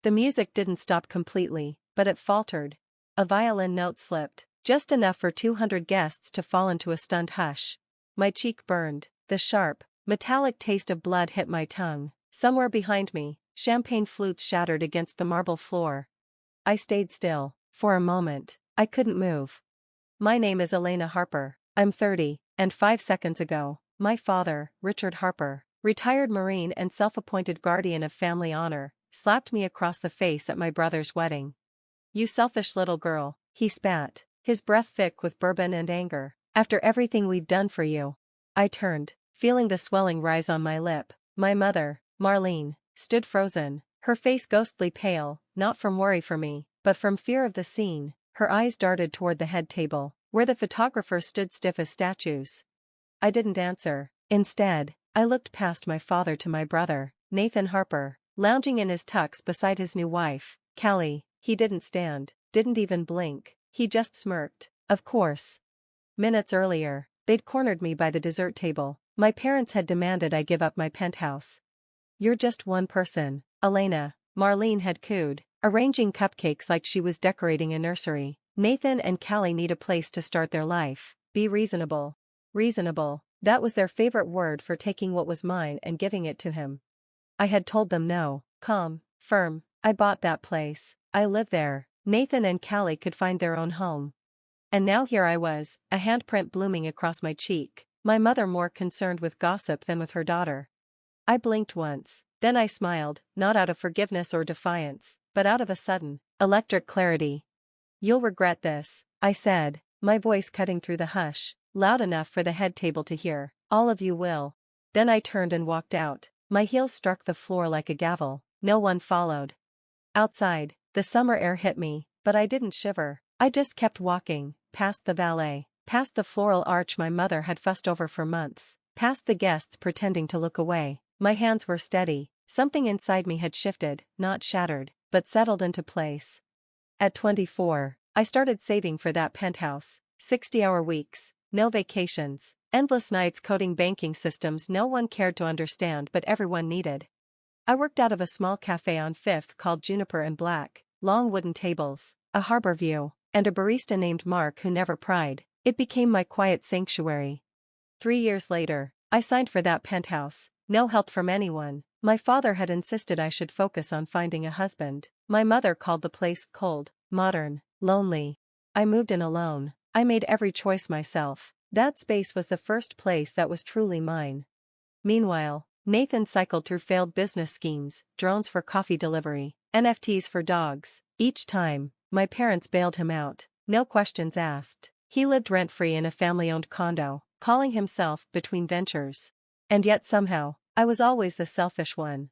The music didn't stop completely, but it faltered. A violin note slipped, just enough for 200 guests to fall into a stunned hush. My cheek burned, the sharp, metallic taste of blood hit my tongue. Somewhere behind me, champagne flutes shattered against the marble floor. I stayed still. For a moment, I couldn't move. My name is Elena Harper. I'm 30, and 5 seconds ago, my father, Richard Harper, retired Marine and self-appointed guardian of family honor, slapped me across the face at my brother's wedding. "You selfish little girl," he spat, his breath thick with bourbon and anger. "After everything we've done for you." I turned, feeling the swelling rise on my lip. My mother, Marlene, stood frozen, her face ghostly pale, not from worry for me, but from fear of the scene. Her eyes darted toward the head table, where the photographers stood stiff as statues. I didn't answer. Instead, I looked past my father to my brother, Nathan Harper, lounging in his tux beside his new wife, Callie. He didn't stand, didn't even blink, he just smirked. Of course. Minutes earlier, they'd cornered me by the dessert table. My parents had demanded I give up my penthouse. "You're just one person, Elena," Marlene had cooed, arranging cupcakes like she was decorating a nursery. "Nathan and Callie need a place to start their life. Be reasonable." Reasonable, that was their favorite word for taking what was mine and giving it to him. I had told them no. Calm, firm. I bought that place. I live there. Nathan and Callie could find their own home. And now here I was, a handprint blooming across my cheek, my mother more concerned with gossip than with her daughter. I blinked once, then I smiled, not out of forgiveness or defiance, but out of a sudden, electric clarity. "You'll regret this," I said, my voice cutting through the hush, loud enough for the head table to hear. "All of you will." Then I turned and walked out. My heels struck the floor like a gavel. No one followed. Outside, the summer air hit me, but I didn't shiver. I just kept walking, past the valet, past the floral arch my mother had fussed over for months, past the guests pretending to look away. My hands were steady. Something inside me had shifted, not shattered, but settled into place. At 24, I started saving for that penthouse. 60-hour weeks, no vacations, endless nights coding banking systems no one cared to understand but everyone needed. I worked out of a small cafe on 5th called Juniper and Black, long wooden tables, a harbor view, and a barista named Mark who never pried. It became my quiet sanctuary. 3 years later, I signed for that penthouse. No help from anyone. My father had insisted I should focus on finding a husband. My mother called the place cold, modern, lonely. I moved in alone. I made every choice myself. That space was the first place that was truly mine. Meanwhile, Nathan cycled through failed business schemes, drones for coffee delivery, NFTs for dogs. Each time, my parents bailed him out. No questions asked. He lived rent-free in a family-owned condo, calling himself Between Ventures. And yet somehow, I was always the selfish one.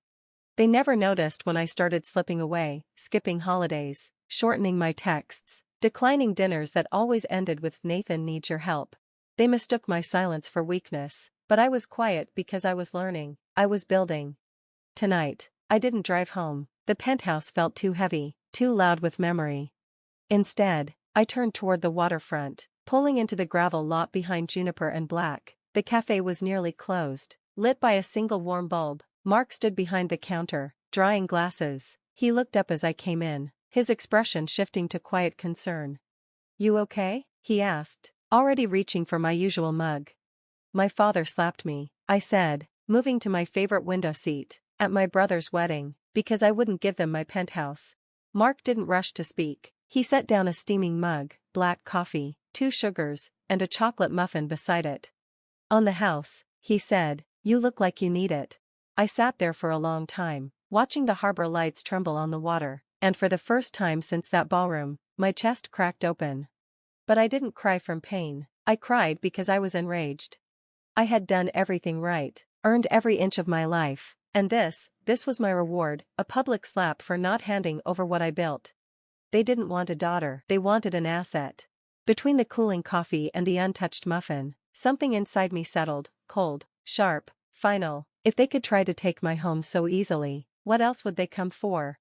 They never noticed when I started slipping away, skipping holidays, shortening my texts, declining dinners that always ended with "Nathan needs your help." They mistook my silence for weakness, but I was quiet because I was learning, I was building. Tonight, I didn't drive home. The penthouse felt too heavy, too loud with memory. Instead, I turned toward the waterfront, pulling into the gravel lot behind Juniper and Black. The cafe was nearly closed, lit by a single warm bulb. Mark stood behind the counter, drying glasses. He looked up as I came in, his expression shifting to quiet concern. "You okay?" he asked, already reaching for my usual mug. "My father slapped me," I said, moving to my favorite window seat, "at my brother's wedding, because I wouldn't give them my penthouse." Mark didn't rush to speak. He set down a steaming mug, black coffee, 2 sugars, and a chocolate muffin beside it. "On the house," he said, "you look like you need it." I sat there for a long time, watching the harbor lights tremble on the water, and for the first time since that ballroom, my chest cracked open. But I didn't cry from pain. I cried because I was enraged. I had done everything right, earned every inch of my life, and this was my reward, a public slap for not handing over what I built. They didn't want a daughter, they wanted an asset. Between the cooling coffee and the untouched muffin, something inside me settled, cold, sharp, final. If they could try to take my home so easily, what else would they come for?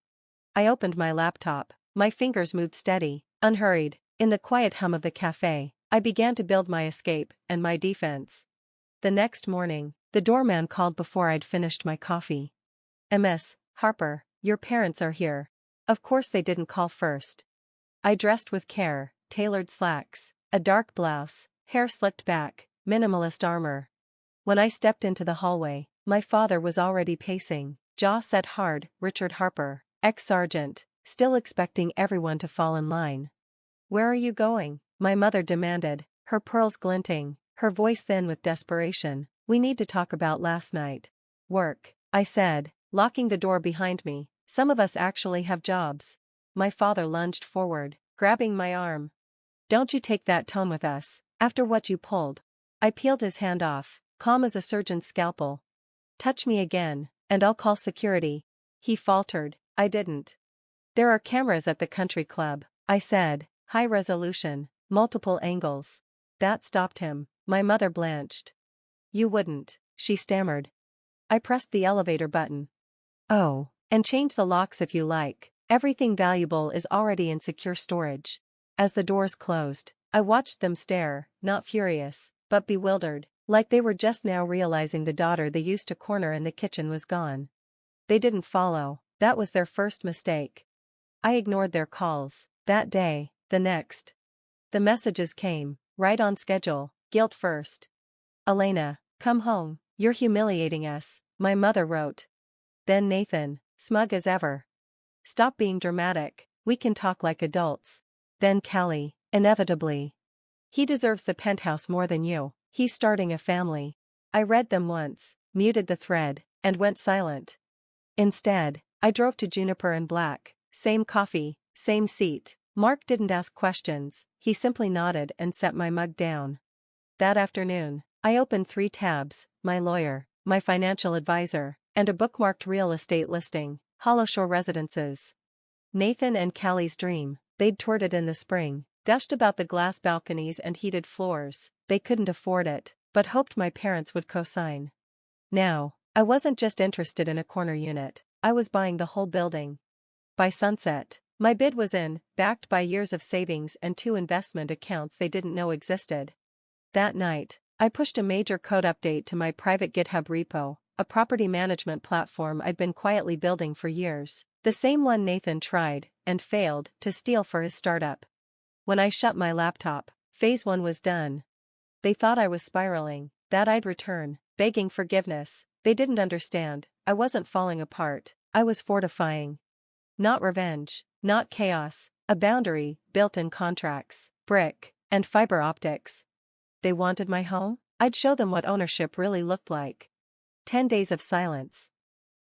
I opened my laptop. My fingers moved steady, unhurried. In the quiet hum of the cafe, I began to build my escape and my defense. The next morning, the doorman called before I'd finished my coffee. "Miss Harper, your parents are here." Of course they didn't call first. I dressed with care, tailored slacks, a dark blouse, hair slicked back, minimalist armor. When I stepped into the hallway, my father was already pacing, jaw set hard. Richard Harper, ex-sergeant, still expecting everyone to fall in line. "Where are you going?" my mother demanded, her pearls glinting, her voice thin with desperation. "We need to talk about last night." "Work," I said, locking the door behind me. "Some of us actually have jobs." My father lunged forward, grabbing my arm. "Don't you take that tone with us, after what you pulled." I peeled his hand off, calm as a surgeon's scalpel. "Touch me again, and I'll call security." He faltered. "I didn't." "There are cameras at the country club," I said, high resolution, multiple angles. That stopped him. My mother blanched. "You wouldn't," she stammered. I pressed the elevator button. "Oh, and change the locks if you like. Everything valuable is already in secure storage." As the doors closed, I watched them stare, not furious, but bewildered, like they were just now realizing the daughter they used to corner in the kitchen was gone. They didn't follow. That was their first mistake. I ignored their calls. That day, the next. The messages came, right on schedule, guilt first. "Elena, come home, you're humiliating us," my mother wrote. Then Nathan, smug as ever. "Stop being dramatic, we can talk like adults." Then Callie, inevitably. "He deserves the penthouse more than you, he's starting a family." I read them once, muted the thread, and went silent. Instead, I drove to Juniper and Black, same coffee, same seat. Mark didn't ask questions, he simply nodded and set my mug down. That afternoon, I opened 3 tabs, my lawyer, my financial advisor, and a bookmarked real estate listing, Hollowshore Residences. Nathan and Callie's dream, they'd toured it in the spring, gushed about the glass balconies and heated floors. They couldn't afford it, but hoped my parents would co-sign. Now, I wasn't just interested in a corner unit, I was buying the whole building. By sunset, my bid was in, backed by years of savings and 2 investment accounts they didn't know existed. That night, I pushed a major code update to my private GitHub repo, a property management platform I'd been quietly building for years, the same one Nathan tried, and failed, to steal for his startup. When I shut my laptop, phase 1 was done. They thought I was spiraling, that I'd return, begging forgiveness. They didn't understand, I wasn't falling apart, I was fortifying. Not revenge, not chaos, a boundary, built-in contracts, brick, and fiber optics. They wanted my home? I'd show them what ownership really looked like. 10 days of silence.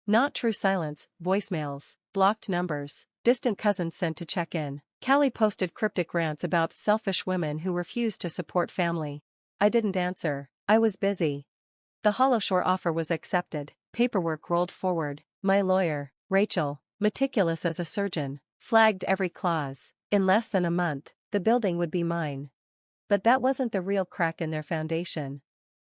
Not true silence, voicemails, blocked numbers, distant cousins sent to check in. Callie posted cryptic rants about selfish women who refused to support family. I didn't answer, I was busy. The Hollowshore offer was accepted, paperwork rolled forward. My lawyer, Rachel, meticulous as a surgeon, flagged every clause. In less than a month, the building would be mine. But that wasn't the real crack in their foundation.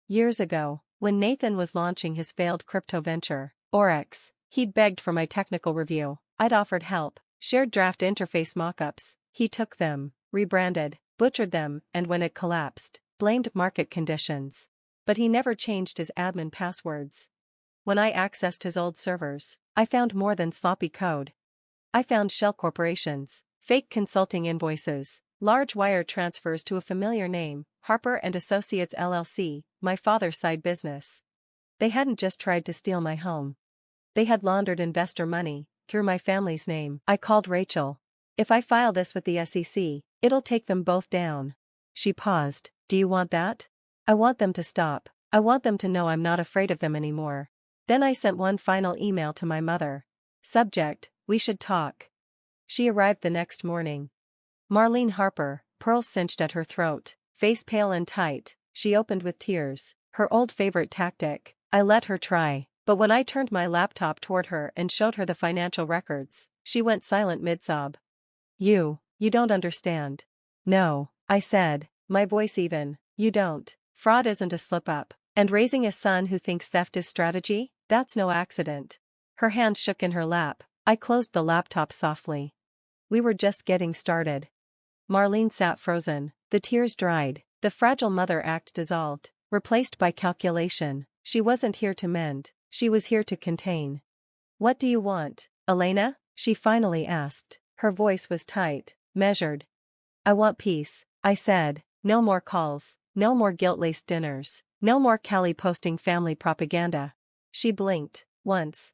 Years ago, when Nathan was launching his failed crypto venture, Oryx, he'd begged for my technical review. I'd offered help, shared draft interface mockups. He took them, rebranded, butchered them, and when it collapsed, blamed market conditions. But he never changed his admin passwords. When I accessed his old servers, I found more than sloppy code. I found shell corporations, fake consulting invoices, large wire transfers to a familiar name, Harper and Associates LLC, my father's side business. They hadn't just tried to steal my home. They had laundered investor money, through my family's name. I called Rachel. "If I file this with the SEC, it'll take them both down." She paused. "Do you want that?" "I want them to stop. I want them to know I'm not afraid of them anymore." Then I sent one final email to my mother. Subject: "We should talk." She arrived the next morning. Marlene Harper, pearls cinched at her throat, face pale and tight. She opened with tears, her old favorite tactic. I let her try, but when I turned my laptop toward her and showed her the financial records, she went silent mid-sob. You don't understand." "No," I said, my voice even. "You don't. Fraud isn't a slip-up. And raising a son who thinks theft is strategy? That's no accident." Her hand shook in her lap. I closed the laptop softly. We were just getting started. Marlene sat frozen, the tears dried, the fragile mother act dissolved, replaced by calculation. She wasn't here to mend, she was here to contain. "What do you want, Elena?" she finally asked. Her voice was tight, measured. I want peace, I said. No more calls, no more guilt-laced dinners, no more Callie posting family propaganda. She blinked, once.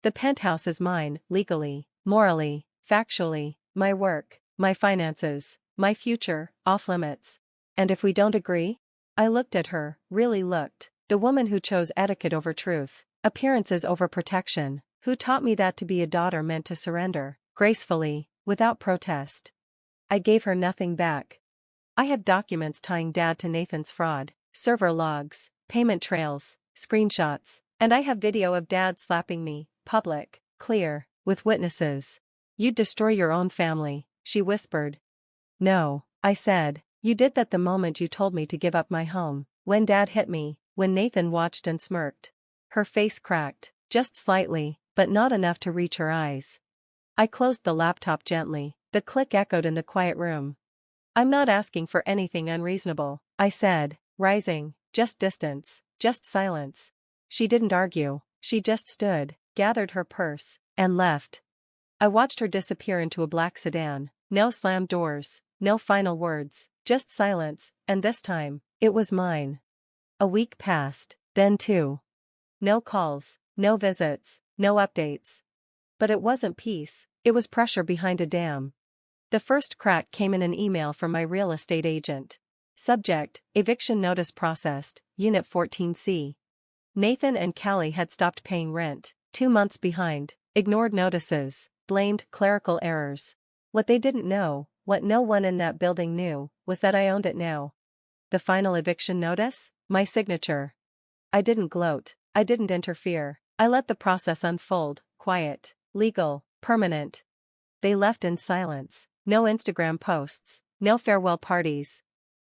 The penthouse is mine, legally, morally, factually, my work, my finances, my future, off limits. And if we don't agree? I looked at her, really looked. The woman who chose etiquette over truth, appearances over protection, who taught me that to be a daughter meant to surrender, gracefully, without protest. I gave her nothing back. I have documents tying Dad to Nathan's fraud, server logs, payment trails, screenshots, and I have video of Dad slapping me, public, clear, with witnesses. You'd destroy your own family, she whispered. No, I said, you did that the moment you told me to give up my home, when Dad hit me, when Nathan watched and smirked. Her face cracked, just slightly, but not enough to reach her eyes. I closed the laptop gently, the click echoed in the quiet room. I'm not asking for anything unreasonable, I said, rising, just distance, just silence. She didn't argue, she just stood, gathered her purse, and left. I watched her disappear into a black sedan, no slammed doors, no final words, just silence, and this time, it was mine. A week passed, then two. No calls, no visits, no updates. But it wasn't peace, it was pressure behind a dam. The first crack came in an email from my real estate agent. Subject, eviction notice processed, Unit 14C. Nathan and Callie had stopped paying rent, 2 months behind, ignored notices, blamed clerical errors. What they didn't know, what no one in that building knew, was that I owned it now. The final eviction notice? My signature. I didn't gloat, I didn't interfere, I let the process unfold, quiet, legal, permanent. They left in silence, no Instagram posts, no farewell parties.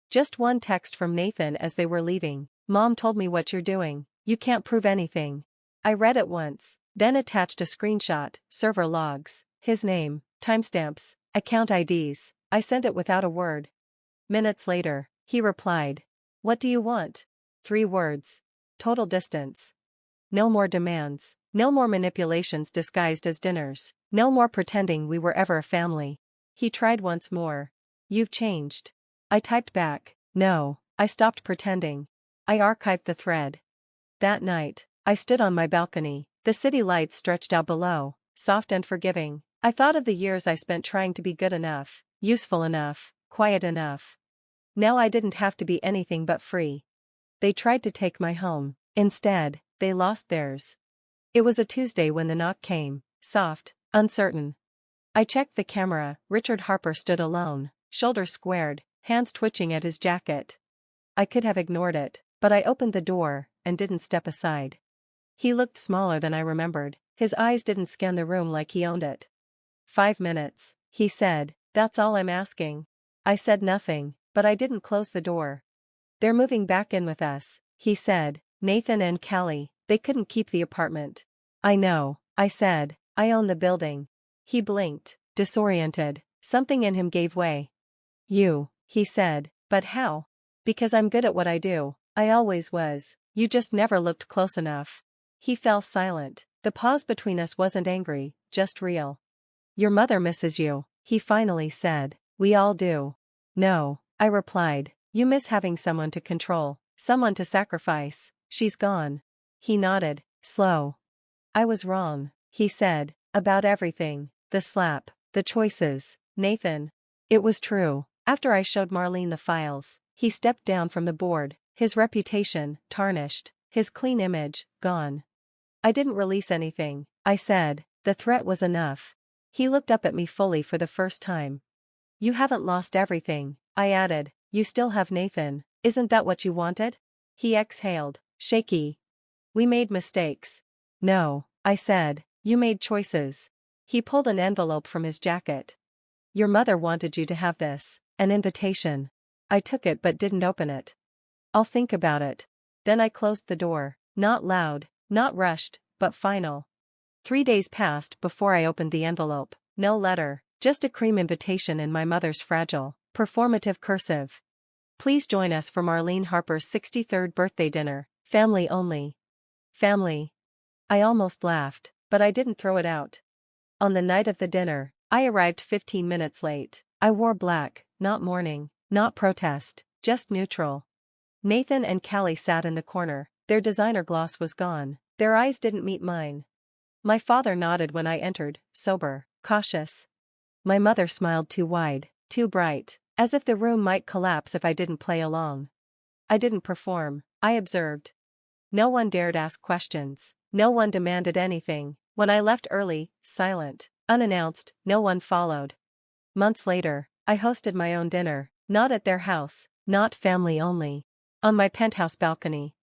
Just one text from Nathan as they were leaving. Mom told me what you're doing, you can't prove anything. I read it once, then attached a screenshot, server logs, his name, timestamps, account IDs. I sent it without a word. Minutes later, he replied. What do you want? 3 words. Total distance. No more demands, no more manipulations disguised as dinners, no more pretending we were ever a family. He tried once more. You've changed. I typed back, no, I stopped pretending. I archived the thread. That night, I stood on my balcony, the city lights stretched out below, soft and forgiving. I thought of the years I spent trying to be good enough, useful enough, quiet enough. Now I didn't have to be anything but free. They tried to take my home. Instead, they lost theirs. It was a Tuesday when the knock came, soft, uncertain. I checked the camera. Richard Harper stood alone, shoulders squared, hands twitching at his jacket. I could have ignored it, but I opened the door and didn't step aside. He looked smaller than I remembered, his eyes didn't scan the room like he owned it. 5 minutes, he said, that's all I'm asking. I said nothing, but I didn't close the door. They're moving back in with us, he said, Nathan and Callie, they couldn't keep the apartment. I know, I said, I own the building. He blinked, disoriented, something in him gave way. You, he said, but how? Because I'm good at what I do, I always was, you just never looked close enough. He fell silent, the pause between us wasn't angry, just real. Your mother misses you, he finally said, we all do. No, I replied, you miss having someone to control, someone to sacrifice, she's gone. He nodded, slow. I was wrong, he said, about everything, the slap, the choices, Nathan. It was true. After I showed Marlene the files, he stepped down from the board, his reputation, tarnished, his clean image, gone. I didn't release anything, I said, the threat was enough. He looked up at me fully for the first time. You haven't lost everything, I added, you still have Nathan, isn't that what you wanted? He exhaled, shaky. We made mistakes. No, I said, you made choices. He pulled an envelope from his jacket. Your mother wanted you to have this, an invitation. I took it but didn't open it. I'll think about it. Then I closed the door, not loud, not rushed, but final. 3 days passed before I opened the envelope, no letter, just a cream invitation in my mother's fragile, performative cursive. Please join us for Marlene Harper's 63rd birthday dinner, family only. Family. I almost laughed, but I didn't throw it out. On the night of the dinner, I arrived 15 minutes late. I wore black, not mourning, not protest, just neutral. Nathan and Callie sat in the corner, their designer gloss was gone, their eyes didn't meet mine. My father nodded when I entered, sober, cautious. My mother smiled too wide, too bright, as if the room might collapse if I didn't play along. I didn't perform, I observed. No one dared ask questions, no one demanded anything. When I left early, silent, unannounced, no one followed. Months later, I hosted my own dinner, not at their house, not family only. On my penthouse balcony.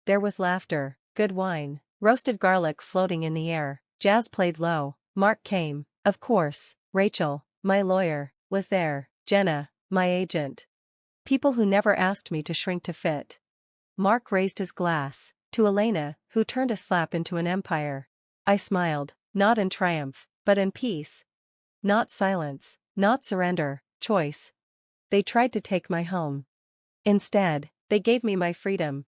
There was laughter, good wine, roasted garlic floating in the air, jazz played low. Mark came, of course, Rachel, my lawyer, was there, Jenna, my agent. People who never asked me to shrink to fit. Mark raised his glass, to Elena, who turned a slap into an empire. I smiled, not in triumph, but in peace. Not silence, not surrender, choice. They tried to take my home. Instead, they gave me my freedom,